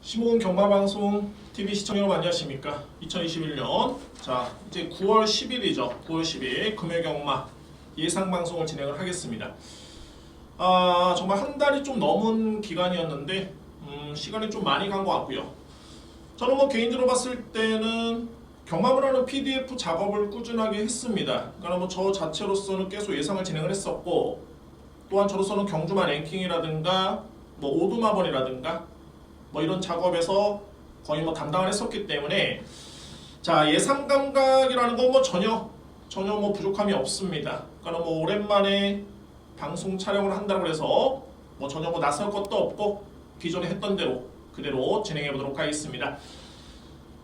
시모은 경마방송 TV 시청자 여러분 안녕하십니까. 2021년 자 이제 9월 10일이죠. 9월 10일 금요경마 예상방송을 진행을 하겠습니다. 정말 한 달이 좀 넘은 기간이었는데 시간이 좀 많이 간 것 같고요. 저는 뭐 개인적으로 봤을 때는 경마문화는 PDF 작업을 꾸준하게 했습니다. 그러니까 뭐 저 자체로서는 계속 예상을 진행을 했었고, 또한 저로서는 경주마 랭킹이라든가 뭐 오두마번이라든가 뭐 이런 작업에서 거의 뭐 담당을 했었기 때문에 자 예상 감각이라는 건 뭐 전혀 뭐 부족함이 없습니다. 그러니까 뭐 오랜만에 방송 촬영을 한다고 해서 뭐 전혀 뭐 낯설 것도 없고 기존에 했던 대로 그대로 진행해 보도록 하겠습니다.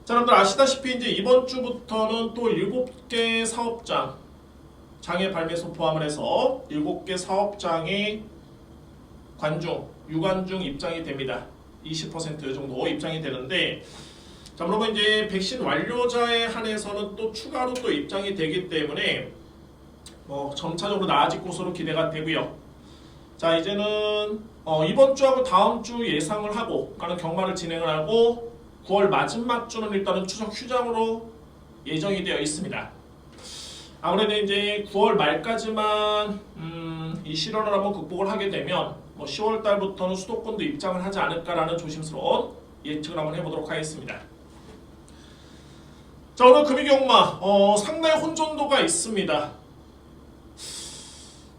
자, 여러분들 아시다시피 이제 이번 주부터는 또 7개 사업장 장애 발매소 포함을 해서 7개 사업장의 관중, 유관중 입장이 됩니다. 20% 정도 입장이 되는데, 자, 그러면 이제 백신 완료자에 한해서는 또 추가로 또 입장이 되기 때문에 뭐 점차적으로 나아질 것으로 기대가 되고요. 자, 이제는 이번 주하고 다음 주 예상을 하고 가는 경마를 진행을 하고 9월 마지막 주는 일단은 추석 휴장으로 예정이 되어 있습니다. 아무래도 이제 9월 말까지만 이 시련을 한번 극복을 하게 되면 뭐 10월 달부터는 수도권도 입장을 하지 않을까라는 조심스러운 예측을 한번 해보도록 하겠습니다. 자, 오늘 금이경마 상당히 혼돈도가 있습니다.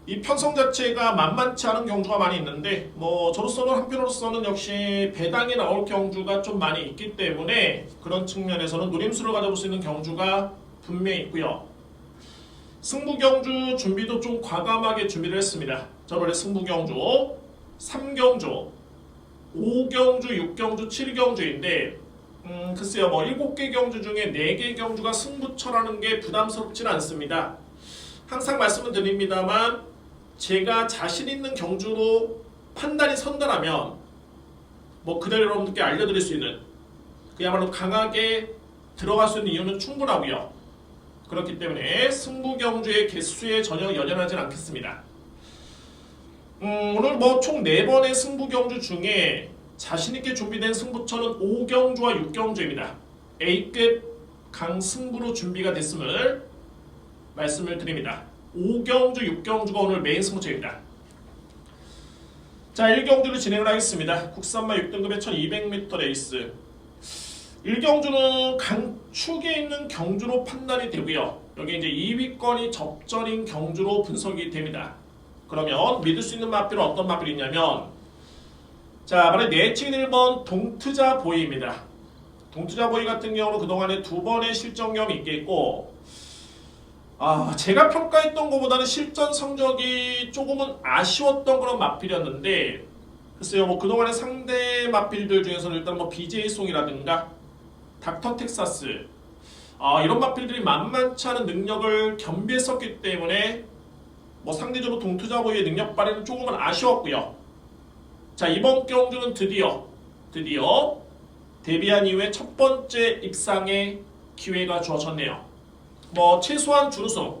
이 편성 자체가 만만치 않은 경주가 많이 있는데 뭐 저로서는 한편으로서는 역시 배당이 나올 경주가 좀 많이 있기 때문에 그런 측면에서는 노림수를 가져볼 수 있는 경주가 분명히 있고요. 승부 경주 준비도 좀 과감하게 준비를 했습니다. 저번에 승부 경주 3경주 5경주 6경주 7경주인데 글쎄요 뭐 7개 경주 중에 4개 경주가 승부처라는 게 부담스럽진 않습니다. 항상 말씀을 드립니다만 제가 자신 있는 경주로 판단이 선다라면 뭐 그대로 여러분들께 알려드릴 수 있는 그야말로 강하게 들어갈 수 있는 이유는 충분하고요. 그렇기 때문에 승부 경주의 개수에 전혀 연연하진 않겠습니다. 오늘 뭐 총 4번의 승부 경주 중에 자신있게 준비된 승부처는 5경주와 6경주입니다. A급 강승부로 준비가 됐음을 말씀을 드립니다. 5경주, 6경주가 오늘 메인 승부처입니다. 자, 1경주를 진행을 하겠습니다. 국산마 6등급의 1200m 레이스. 1경주는 강축에 있는 경주로 판단이 되고요. 여기 이제 2위권이 접전인 경주로 분석이 됩니다. 그러면 믿을 수 있는 마필은 어떤 마필이 있냐면 자, 바로 내친 1번 동트자 보이입니다. 동트자 보이 같은 경우는 그동안에 2번의 실전 경험이 있겠고 제가 평가했던 것보다는 실전 성적이 조금은 아쉬웠던 그런 마필이었는데 글쎄요 뭐 그동안의 상대 마필들 중에서는 일단 뭐 BJ송이라든가 닥터 텍사스 이런 마필들이 만만치 않은 능력을 겸비했었기 때문에 뭐 상대적으로 동투자 보이의 능력 발휘는 조금은 아쉬웠고요. 자, 이번 경주는 드디어 데뷔한 이후에 첫 번째 입상의 기회가 주어졌네요. 뭐 최소한 준우승,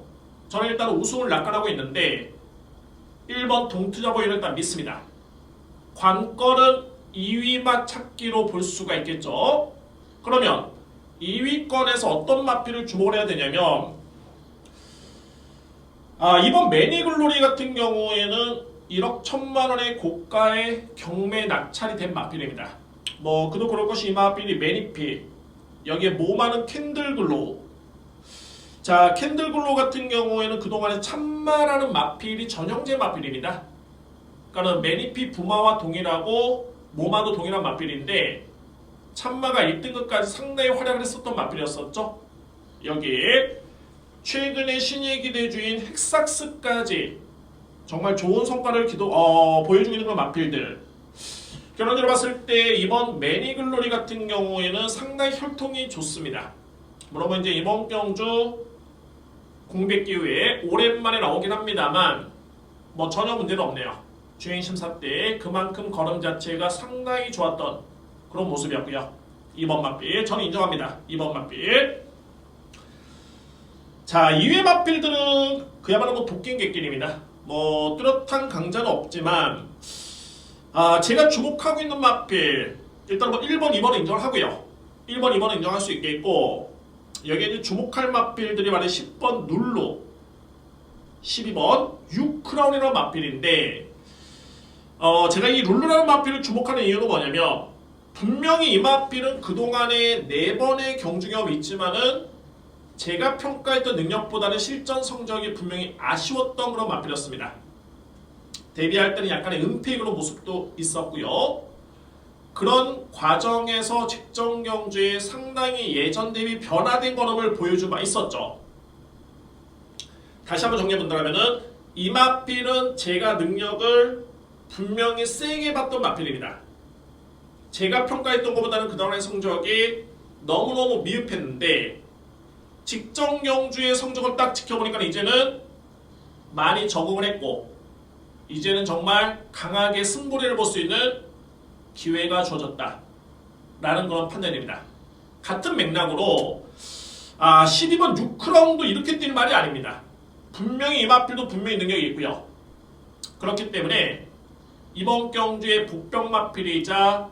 저는 일단 우승을 낙관하고 있는데 1번 동투자 보이를 일단 믿습니다. 관건은 2위만 찾기로 볼 수가 있겠죠. 그러면 2위권에서 어떤 마필을 주목을 해야 되냐면 이번 매니글로리 같은 경우에는 1억 1,000만원의 고가의 경매 낙찰이 된 마필입니다. 뭐 그도 그럴 것이 이 마필이 매니피 여기에 모마는 캔들글로우. 자, 캔들글로우 같은 경우에는 그동안에 참마라는 마필이 전형제 마필입니다. 그러니까 매니피 부마와 동일하고 모마도 동일한 마필인데 참마가 1등급까지 상당히 활약을 했었던 마필이었었죠. 여기에 최근에 신예 기대주인 헥삭스까지 정말 좋은 성과를 보여주고 있는 그런 마필들. 결론적으로 봤을 때 이번 매니글로리 같은 경우에는 상당히 혈통이 좋습니다. 물론 이제 이번 경주 공백 기후에 오랜만에 나오긴 합니다만 뭐 전혀 문제는 없네요. 주행 심사 때 그만큼 걸음 자체가 상당히 좋았던 그런 모습이었고요. 2번 마필 저는 인정합니다. 2번 마필. 자, 2회 마필들은 그야말로 뭐 도끼인객길입니다. 뭐 뚜렷한 강자는 없지만 제가 주목하고 있는 마필 일단 뭐 1번, 2번은 인정을 하고요. 1번, 2번은 인정할 수 있겠고 여기에 이제 주목할 마필들이 말해 10번 룰루, 12번 유크라운이라는 마필인데 제가 이 룰루라는 마필을 주목하는 이유는 뭐냐면 분명히 이 마필은 그동안에 4번의 경주 경험이 있지만은 제가 평가했던 능력보다는 실전 성적이 분명히 아쉬웠던 그런 마필이었습니다. 데뷔할 때는 약간의 은폐 그런 모습도 있었고요. 그런 과정에서 직전 경주에 상당히 예전 대비 변화된 걸음을 보여준 바 있었죠. 다시 한번 정리해본다면은 이 마필은 제가 능력을 분명히 세게 봤던 마필입니다. 제가 평가했던 것보다는 그동안의 성적이 너무너무 미흡했는데 직전 경주의 성적을 딱 지켜보니까 이제는 많이 적응을 했고 이제는 정말 강하게 승부리를 볼 수 있는 기회가 주어졌다 라는 그런 판단입니다. 같은 맥락으로 12번 6크라운도 이렇게 뛸 말이 아닙니다. 분명히 이 마필도 분명히 능력이 있고요. 그렇기 때문에 이번 경주의 복병 마필이자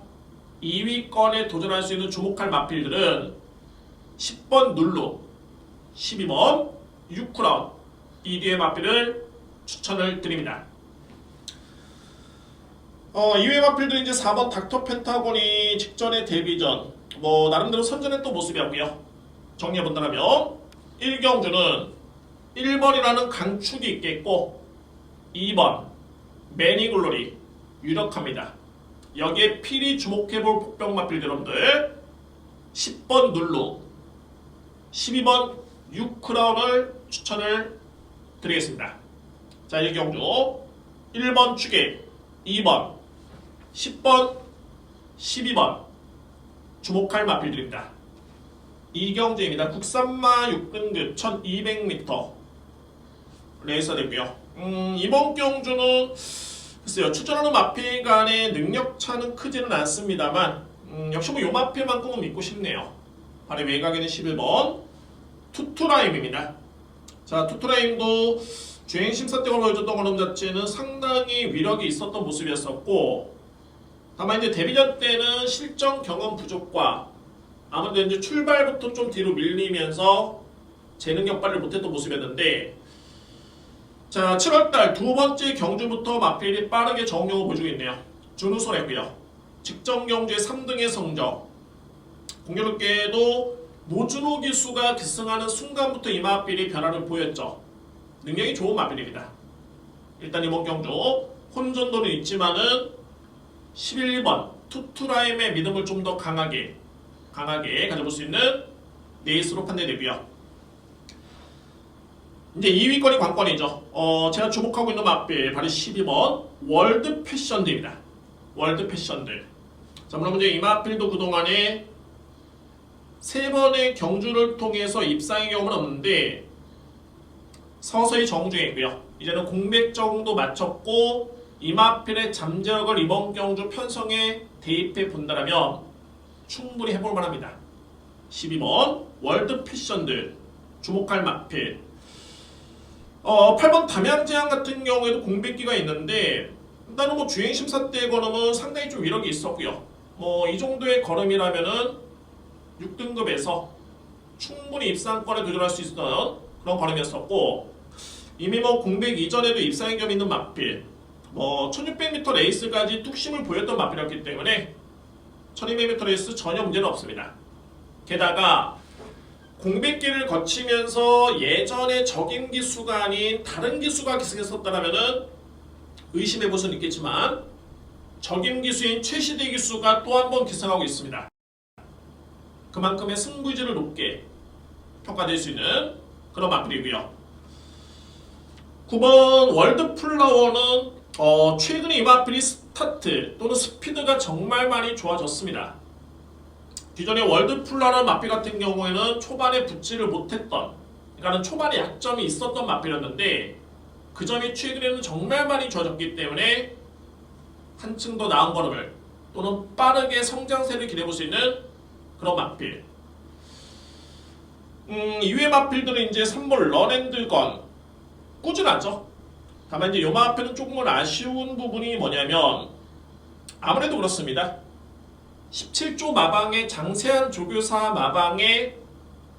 2위권에 도전할 수 있는 주목할 마필들은 10번 룰루, 12번 6크라운 이 뒤의 마필을 추천을 드립니다. 이외의 마필들은 이제 4번 닥터 펜타곤이 직전의 데뷔전 나름대로 선전했던 모습이었고요. 정리해본다면 1경주는 1번이라는 강축이 있겠고 2번 매니글로리 유력합니다. 여기에 필히 주목해볼 복병 마필들 여러분들 10번 룰루 12번 6크라운을 추천을 드리겠습니다. 자 1경주 1번 축에 2번 10번 12번 주목할 마필들입니다. 이경주입니다. 국산마 6등급 1200m 레이서 되고요. 이번 경주는 글쎄요 출전하는 마필 간의 능력차는 크지는 않습니다만 역시 요 마필만큼은 믿고 싶네요. 바로 외곽에는 11번 투투라임입니다. 자 투투라임도 주행심사 때 보여줬던 걸음 자체는 상당히 위력이 있었던 모습이었었고 다만 이제 데뷔전 때는 실전 경험 부족과 아무래도 이제 출발부터 좀 뒤로 밀리면서 재능력 발휘를 못했던 모습이었는데 자 7월달 두 번째 경주부터 마필이 빠르게 정용을 보여주고 있네요. 준우선했고요. 직전 경주의 3등의 성적 공교롭게도 노준호 기수가 기승하는 순간부터 이 마필이 변화를 보였죠. 능력이 좋은 마필입니다. 일단 이번 경주 혼전도는 있지만은 11번 투투라임의 믿음을 좀 더 강하게 가져볼 수 있는 레이스로 판단되고요. 이제 2위권이 관건이죠. 제가 주목하고 있는 마필 바로 12번 월드 패션드입니다. 월드 패션드. 자, 물론 이제 이 마필도 그동안에 3번의 경주를 통해서 입상의 경험은 없는데 서서히 정중했고요. 이제는 공백 정도 마쳤고 이 마필의 잠재력을 이번 경주 편성에 대입해 본다면 충분히 해볼 만합니다. 12번 월드 패션드 주목할 마필. 8번 담양제한 같은 경우에도 공백기가 있는데 일단은 주행심사 때 걸음은 상당히 좀 위력이 있었고요. 이 정도의 걸음이라면은 6등급에서 충분히 입상권에 도전할 수 있었던 그런 걸음이었었고 이미 공백 이전에도 입상의 경험이 있는 마필 1600m 레이스까지 뚝심을 보였던 마필이었기 때문에 1200m 레이스 전혀 문제는 없습니다. 게다가 공백기를 거치면서 예전의 적임 기수가 아닌 다른 기수가 기승했었다면 의심해볼 수는 있겠지만 적임 기수인 최시대 기수가 또 한 번 기승하고 있습니다. 그만큼의 승부의지를 높게 평가될 수 있는 그런 마필이고요. 9번 월드플라워는 최근에 이 마필이 스타트 또는 스피드가 정말 많이 좋아졌습니다. 기존의 월드플라워라는 마필 같은 경우에는 초반에 붙지를 못했던 그러니까 초반에 약점이 있었던 마필이었는데 그 점이 최근에는 정말 많이 좋아졌기 때문에 한층 더 나은 걸음을 또는 빠르게 성장세를 기대해볼 수 있는 그런 마필. 이외의 마필들은 이제 3번 런앤드건 꾸준하죠. 다만 이제 요 마필은 조금은 아쉬운 부분이 뭐냐면 아무래도 그렇습니다. 17조 마방의 장세한 조교사 마방의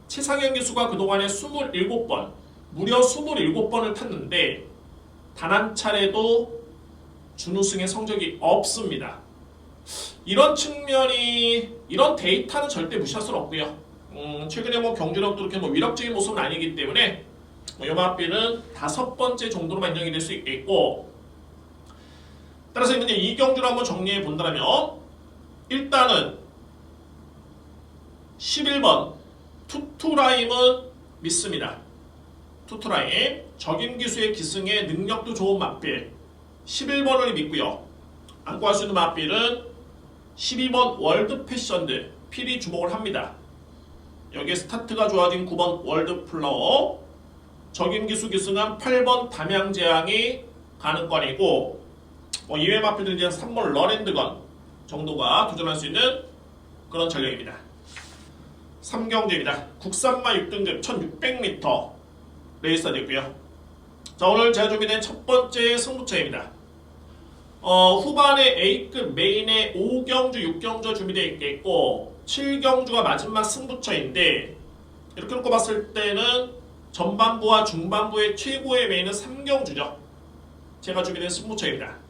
최상현 기수가 그동안에 27번, 무려 27번을 탔는데 단 한 차례도 준우승의 성적이 없습니다. 이런 측면이, 이런 데이터는 절대 무시할 수는 없고요. 최근에 경주력도 그렇게 위력적인 모습은 아니기 때문에 이 마필은 5번째 정도로만 인정이 될 수 있겠고, 따라서 이제 이 경주를 한번 정리해 본다면 일단은 11번 투투라임은 믿습니다. 투투라임 적임기수의 기승에 능력도 좋은 마필 11번을 믿고요. 안고 할 수 있는 마필은 12번 월드 패션드 필히 주목을 합니다. 여기에 스타트가 좋아진 9번 월드 플라워, 적임기수 기승은 8번 담양재앙이 가능권이고, 이외 마필들은 이제 3번 러랜드건 정도가 도전할 수 있는 그런 전력입니다. 3경주입니다. 국산마 6등급 1600m 레이스가 되고요. 자, 오늘 제가 준비된 첫 번째 승부처입니다. 후반에 A급 메인에 5경주, 6경주 준비되어 있겠고 7경주가 마지막 승부처인데, 이렇게 놓고 봤을 때는 전반부와 중반부의 최고의 메인은 3경주죠. 제가 준비된 승부처입니다.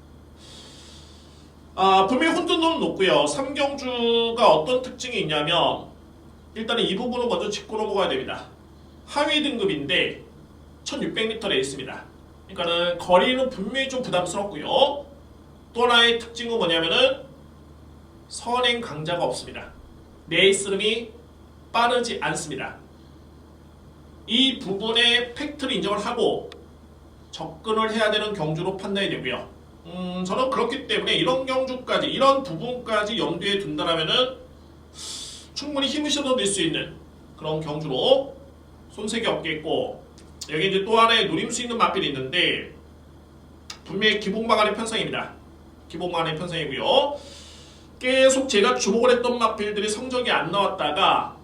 분명히 혼돈도는 높고요. 3경주가 어떤 특징이 있냐면, 일단은 이 부분을 먼저 짚고 넘어가야 됩니다. 하위 등급인데 1600m 레이스입니다. 그러니까는 거리는 분명히 좀 부담스럽고요. 또 하나의 특징은 뭐냐면은 선행 강자가 없습니다. 레이스름이 빠르지 않습니다. 이 부분에 팩트를 인정을 하고 접근을 해야 되는 경주로 판단이 되고요. 저는 그렇기 때문에 이런 경주까지, 이런 부분까지 염두에 둔다면은 충분히 힘을 실어낼 수 있는 그런 경주로 손색이 없겠고, 여기 이제 또 하나의 노릴 수 있는 마필이 있는데 분명히 기복마간의 편성입니다. 기복마간의 편성이고요. 계속 제가 주목을 했던 마필들이 성적이 안 나왔다가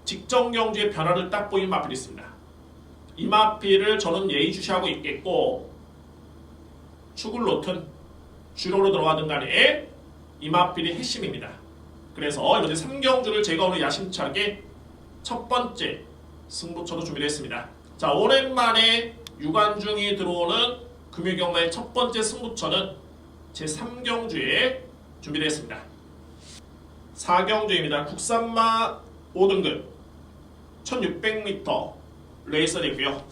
직전 경주의 변화를 딱 보인 마필이 있습니다. 이 마필을 저는 예의주시하고 있겠고, 축을 놓든 주로로 들어가든 간에 이 마필이 핵심입니다. 그래서 이번에 3경주를 제가 오늘 야심차게 첫 번째 승부처로 준비를 했습니다. 자, 오랜만에 유관중이 들어오는 금요경마의 첫 번째 승부처는 제 3경주에 준비를 했습니다. 4경주입니다. 국산마 5등급 1600m 레이서 되고요.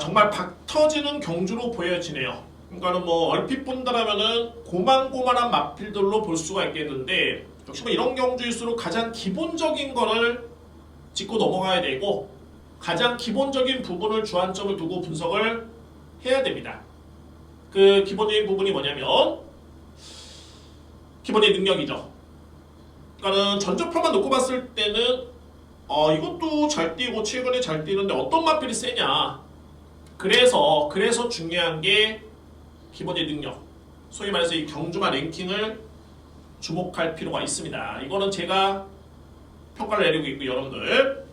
정말 박 터지는 경주로 보여지네요. 그러니까는 얼핏 본다라면은 고만고만한 마필들로 볼 수가 있겠는데, 역시 이런 경주일수록 가장 기본적인 거를 짚고 넘어가야 되고, 가장 기본적인 부분을 주안점을 두고 분석을 해야 됩니다. 그 기본적인 부분이 뭐냐면 기본적인 능력이죠. 그러니까는 전적표만 놓고 봤을 때는 이것도 잘 뛰고 최근에 잘 뛰는데 어떤 마필이 세냐. 그래서 중요한 게 기본적인 능력, 소위 말해서 이 경주마 랭킹을 주목할 필요가 있습니다. 이거는 제가 평가를 내리고 있고, 여러분들.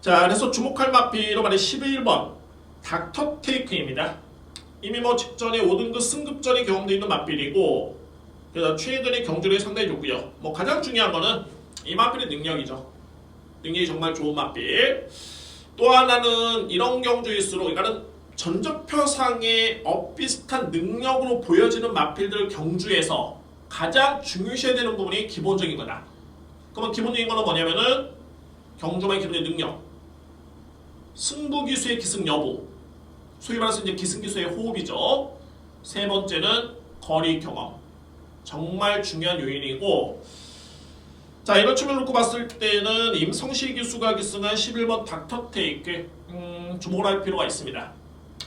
자, 그래서 주목할 마필로 말해 11번 닥터 테이크입니다. 이미 직전에 5등급 승급전이 경험되어 있는 마필이고, 그래서 최근에 경주력이 상당히 좋고요. 가장 중요한 거는 이 마필의 능력이죠. 능력이 정말 좋은 마필. 또 하나는 이런 경주일수록, 그러니까는 전적표상의 엇비슷한 능력으로 보여지는 마필들 경주에서 가장 중요시해야 되는 부분이 기본적인 거다. 그러면 기본적인 거는 뭐냐면은 경주마의 기본적인 능력, 승부기수의 기승 여부, 소위 말해서 이제 기승기수의 호흡이죠. 세 번째는 거리 경험. 정말 중요한 요인이고, 자, 이런 측면을 놓고 봤을 때는 임성실 기수가 기승한 11번 닥터 테이크 주목을 할 필요가 있습니다.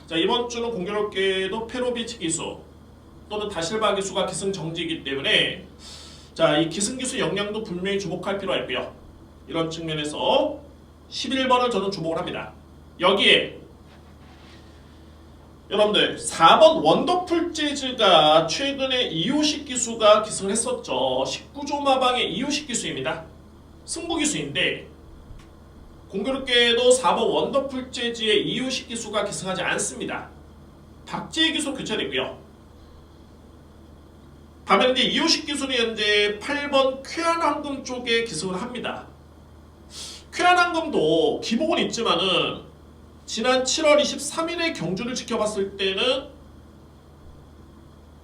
자, 이번 주는 공교롭게도 페로비치 기수 또는 다실바 기수가 기승 정지이기 때문에, 자, 이 기승 기수 역량도 분명히 주목할 필요가 있고요. 이런 측면에서 11번을 저는 주목을 합니다. 여기에 여러분들 4번 원더풀 재즈가 최근에 이호식 기수가 기승을 했었죠. 19조 마방의 이호식 기수입니다. 승부 기수인데 공교롭게도 4번 원더풀 재즈의 이호식 기수가 기승하지 않습니다. 박지혜 기수 교체되고요. 반면에 이제 이호식 기술이 현재 8번 쾌한황금 쪽에 기승을 합니다. 쾌한황금도 기복은 있지만은 지난 7월 23일의 경주를 지켜봤을 때는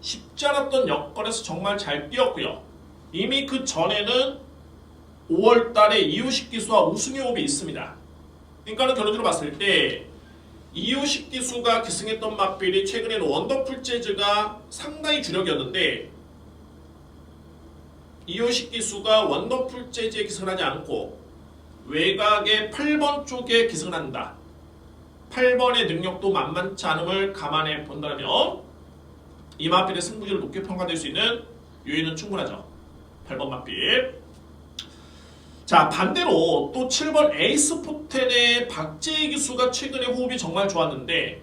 쉽지 않았던 여건에서 정말 잘 뛰었고요. 이미 그 전에는 5월달에 이호식 기수와 우승의 호흡이 있습니다. 그러니까는 결론적으로 봤을 때 이호식 기수가 기승했던 맞빌이 최근에는 원더풀 재즈가 상당히 주력이었는데 이호식 기수가 원더풀 재즈에 기승을 하지 않고 외곽의 8번 쪽에 기승을 한다. 8번의 능력도 만만치 않음을 감안해 본다면 이 맞빌의 승부지를 높게 평가될 수 있는 요인은 충분하죠. 8번 맞빌. 자, 반대로 또 7번 에이스 포텐의 박재희 기수가 최근에 호흡이 정말 좋았는데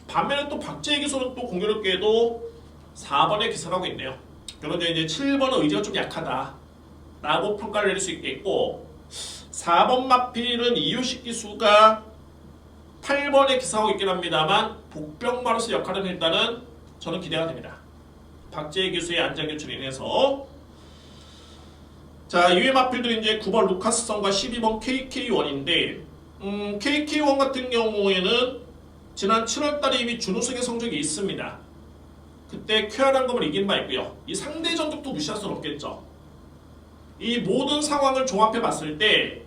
반면에 또 박재희 기수는 또 공교롭게도 4번에 기승하고 있네요. 그런데 이제 7번은 의지가 좀 약하다 라고 평가를 내릴 수 있겠고 4번 맞필은 이유식 기수가 8번에 기승하고 있긴 합니다만 복병마로서 역할은 일단은 저는 기대가 됩니다. 박재희 기수의 안전 교출로 인해서. 자, 이외 맞필들은 이제 9번 루카스성과 12번 KK1인데 KK1 같은 경우에는 지난 7월달에 이미 준우승의 성적이 있습니다. 그때 쾌한황금을 이긴 바 있고요. 이 상대 전적도 무시할 수는 없겠죠. 이 모든 상황을 종합해 봤을 때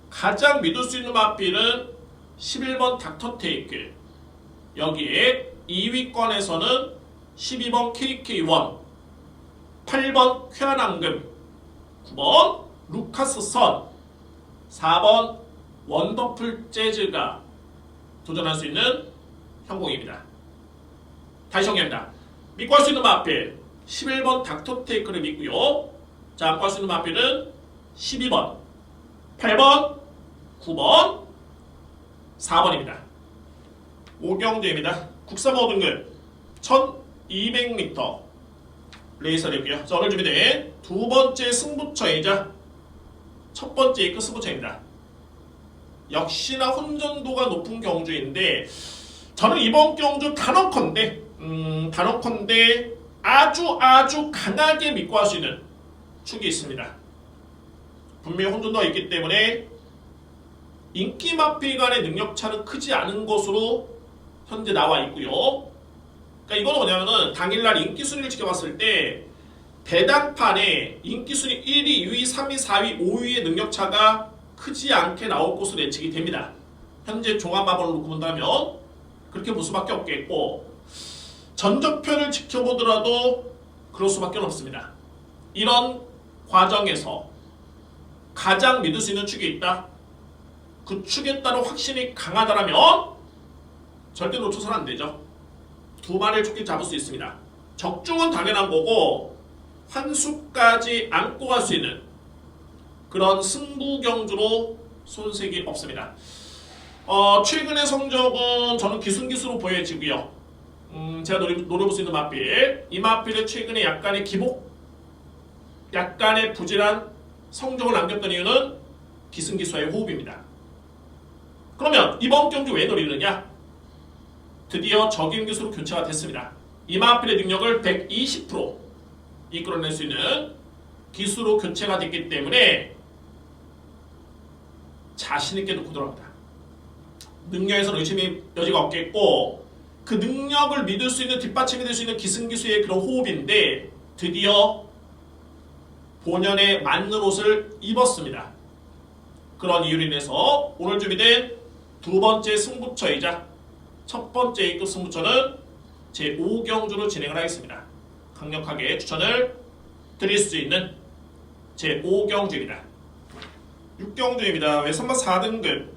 가장 믿을 수 있는 맞필은 11번 닥터테이크, 여기에 2위권에서는 12번 KK1, 8번 쾌한황금, 9번 루카스 선, 4번 원더풀 재즈가 도전할 수 있는 형공입니다. 다시 정리합니다. 믿고 할 수 있는 마필 11번 닥터테이크를 믿고요. 자, 믿고 할 수 있는 마필은 12번, 8번, 9번, 4번입니다. 오경재입니다. 국산 5등급 1200m 레이서이고요. 자, 오늘 준비된 두 번째 승부처이자 첫 번째 끝 승부처입니다. 역시나 혼전도가 높은 경주인데 저는 이번 경주 단언컨대 아주 강하게 믿고 할 수 있는 축이 있습니다. 분명히 혼전도가 있기 때문에 인기 마필 간의 능력차는 크지 않은 것으로 현재 나와 있고요. 그러니까 이거는 뭐냐면은 당일날 인기 순위를 지켜봤을 때 대당판에 인기 순위 1위, 2위, 3위, 4위, 5위의 능력차가 크지 않게 나올 것으로 예측이 됩니다. 현재 종합마법을 놓고 본다면 그렇게 볼 수밖에 없겠고 전적표를 지켜보더라도 그럴 수밖에 없습니다. 이런 과정에서 가장 믿을 수 있는 축이 있다. 그 축에 따른 확신이 강하다라면 절대 놓쳐서는 안 되죠. 두 마리를 좋게 잡을 수 있습니다. 적중은 당연한 거고 한 수까지 안고 갈 수 있는 그런 승부 경주로 손색이 없습니다. 최근의 성적은 저는 기승기수로 보여지고요. 제가 노려볼 수 있는 맞필, 이 맞필의 최근에 약간의 기복, 약간의 부진한 성적을 남겼던 이유는 기승기수와의 호흡입니다. 그러면 이번 경주 왜 노리느냐? 드디어 적임 기수로 교체가 됐습니다. 이 맞필의 능력을 120% 이끌어낼 수 있는 기수로 교체가 됐기 때문에 자신있게 놓고 들어갑니다. 능력에서는 의심의 여지가 없겠고 그 능력을 믿을 수 있는 뒷받침이 될 수 있는 기승기수의 그런 호흡인데 드디어 본연에 맞는 옷을 입었습니다. 그런 이유로 인해서 오늘 준비된 두 번째 승부처이자 첫 번째 A급 승부처는 제5경주로 진행을 하겠습니다. 강력하게 추천을 드릴 수 있는 제5경주입니다. 6경주입니다. 외선마 4등급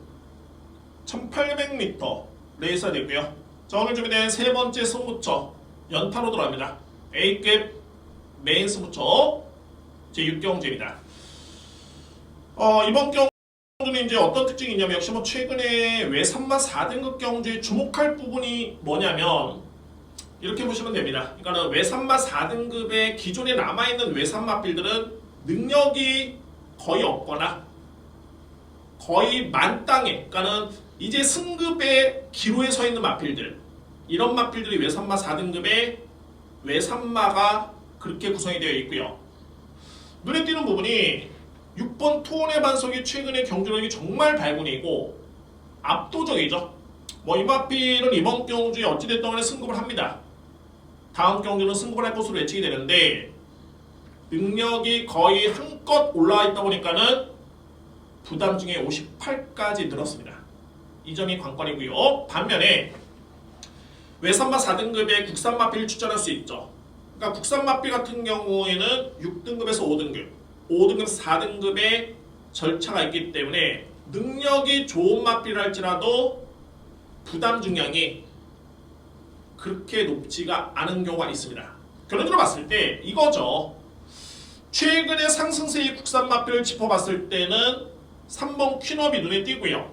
1800m 레이서 되고요. 자, 오늘 준비된 세 번째 승부처 연타로 들어갑니다. A급 메인 승부처 제6경주입니다. 이번 경주는 이제 어떤 특징이 있냐면 역시 최근에 외선마 4등급 경주에 주목할 부분이 뭐냐면 이렇게 보시면 됩니다. 그러니까 외산마 4등급의 기존에 남아있는 외산마필들은 능력이 거의 없거나 거의 만땅에, 그러니까는 이제 승급의 기로에 서 있는 마필들, 이런 마필들이 외산마 4등급의 외산마가 그렇게 구성이 되어 있고요. 눈에 띄는 부분이 6번 투혼의 반석이 최근에 경주력이 정말 발군이고 압도적이죠. 뭐 이마필은 이번 경주에 어찌됐든 간에 승급을 합니다. 다음 경주는 승급을 할 것으로 예측이 되는데 능력이 거의 한껏 올라와 있다 보니까는 부담 중에 58까지 늘었습니다. 이 점이 관건이고요. 반면에 외산마 4등급의 국산 마필을 추천할 수 있죠. 그러니까 국산 마필 같은 경우에는 6등급에서 5등급, 5등급, 4등급의 절차가 있기 때문에 능력이 좋은 마필을 할지라도 부담 중량이 그렇게 높지가 않은 경우가 있습니다. 결론적으로 봤을 때 이거죠. 최근의 상승세의 국산 마필을 짚어봤을 때는 3번 퀸업이 눈에 띄고요.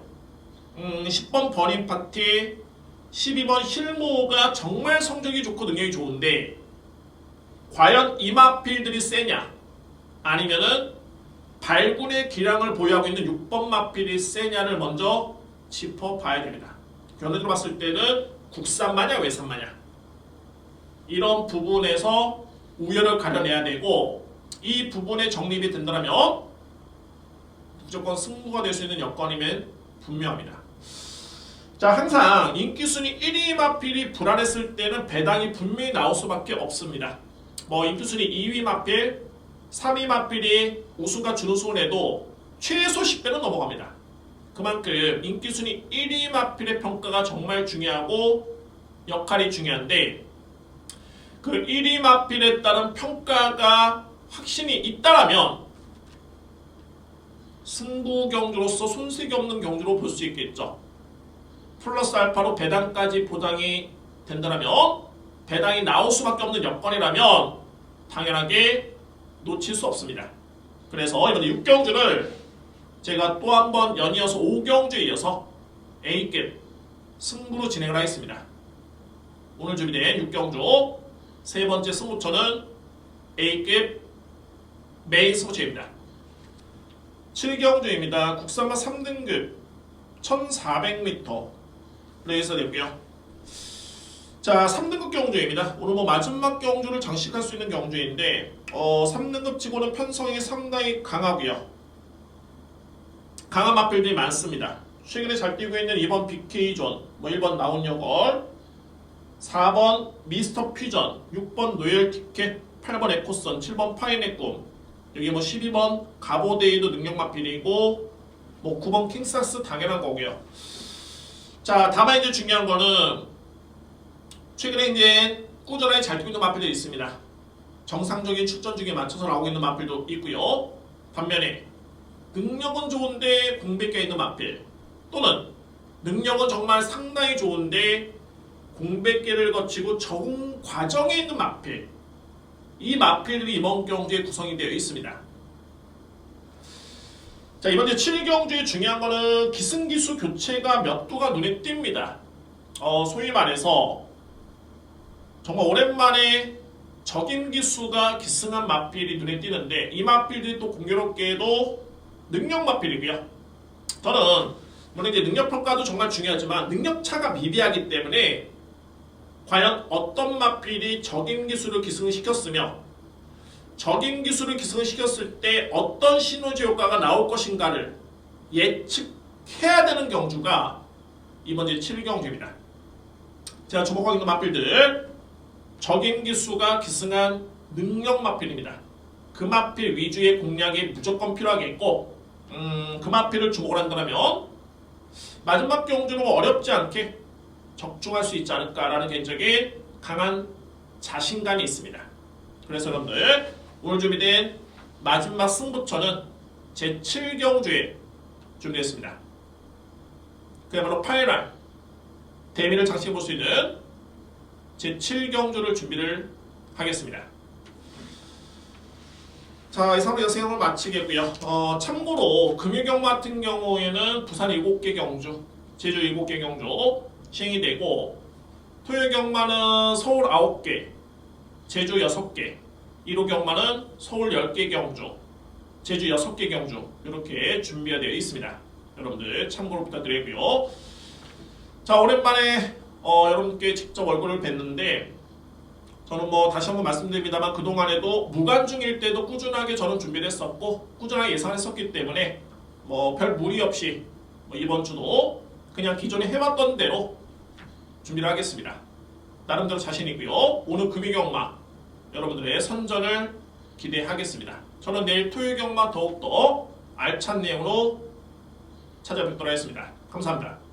10번 버닝 파티, 12번 힐모가 정말 성적이 좋고 능력이 좋은데 과연 이 마필들이 세냐 아니면은 발군의 기량을 보유하고 있는 6번 마필이 세냐를 먼저 짚어봐야 됩니다. 결론적으로 봤을 때는 국산마냐 외산마냐 이런 부분에서 우열을 가려내야 되고 이 부분에 정립이 된다면 무조건 승부가 될 수 있는 여건이면 분명합니다. 자, 항상 인기순위 1위 마필이 불안했을 때는 배당이 분명히 나올 수밖에 없습니다. 뭐 인기순위 2위 마필, 3위 마필이 우승과 준우승을 해도 최소 10배는 넘어갑니다. 그만큼 인기순위 1위 마필의 평가가 정말 중요하고 역할이 중요한데 그 1위 마필에 따른 평가가 확신이 있다라면 승부 경주로서 손색이 없는 경주로 볼 수 있겠죠. 플러스 알파로 배당까지 보장이 된다면 배당이 나올 수밖에 없는 여건이라면 당연하게 놓칠 수 없습니다. 그래서 이번에 6경주를 제가 또 한 번 연이어서 5경주에 이어서 A급 승부로 진행을 하겠습니다. 오늘 준비된 6경주 세 번째 승부처는 A급 메인 승부처입니다. 7경주입니다. 국산마 3등급 1400m 레이서 되고요. 자, 3등급 경주입니다. 오늘 뭐 마지막 경주를 장식할 수 있는 경주인데 3등급 치고는 편성이 상당히 강하고요. 강한 마필들이 많습니다. 최근에 잘 뛰고 있는 2번 BK존, 뭐 1번 나온여걸, 4번 미스터 퓨전, 6번 노엘 티켓, 8번 에코선, 7번 파인의 꿈, 여기 뭐 12번 가보데이도 능력 마필이고 뭐 9번 킹사스 당연한 거고요. 자, 다만 이제 중요한 거는 최근에 이제 꾸준하게 잘 뛰고 있는 마필들이 있습니다. 정상적인 출전 중에 맞춰서 나오고 있는 마필도 있고요. 반면에 능력은 좋은데 공백기가 있는 마필 또는 능력은 정말 상당히 좋은데 공백기를 거치고 적응 과정에 있는 마필, 이 마필들이 이번 경주에 구성이 되어 있습니다. 자, 이번 주 7경주의 중요한 거는 기승기수 교체가 몇 도가 눈에 띕니다. 소위 말해서 정말 오랜만에 적임기수가 기승한 마필이 눈에 띄는데 이 마필들이 또 공교롭게도 능력 마필이고요. 저는 물론 이제 능력 평가도 정말 중요하지만 능력 차가 미비하기 때문에 과연 어떤 마필이 적임기수를 기승을 시켰으며 적임기수를 기승을 시켰을 때 어떤 시너지 효과가 나올 것인가를 예측해야 되는 경주가 이번 주 7경주입니다. 제가 주목하고 있는 마필들 적임기수가 기승한 능력 마필입니다. 그 마필 위주의 공략이 무조건 필요하겠고 그 마필을 주목을 한다면 마지막 경주는 어렵지 않게 적중할 수 있지 않을까라는 개인적인 강한 자신감이 있습니다. 그래서 여러분들 오늘 준비된 마지막 승부처는 제 7경주에 준비했습니다. 그야말로 파이널 대미를 장식해볼 수 있는 제 7경주를 준비를 하겠습니다. 자, 이상으로 영상을 마치겠고요. 참고로 금요경마 같은 경우에는 부산 7개 경주, 제주 7개 경주 시행이 되고 토요경마는 서울 9개, 제주 6개, 1호 경마는 서울 10개 경주, 제주 6개 경주 이렇게 준비가 되어 있습니다. 여러분들 참고로 부탁드리고요. 자, 오랜만에 여러분께 직접 얼굴을 뵀는데 저는 다시 한번 말씀드립니다만 그동안에도 무관중일 때도 꾸준하게 저는 준비를 했었고 꾸준하게 예상했었기 때문에 별 무리 없이 이번 주도 그냥 기존에 해왔던 대로 준비를 하겠습니다. 나름대로 자신이고요. 오늘 금요경마 여러분들의 선전을 기대하겠습니다. 저는 내일 토요경마 더욱더 알찬 내용으로 찾아뵙도록 하겠습니다. 감사합니다.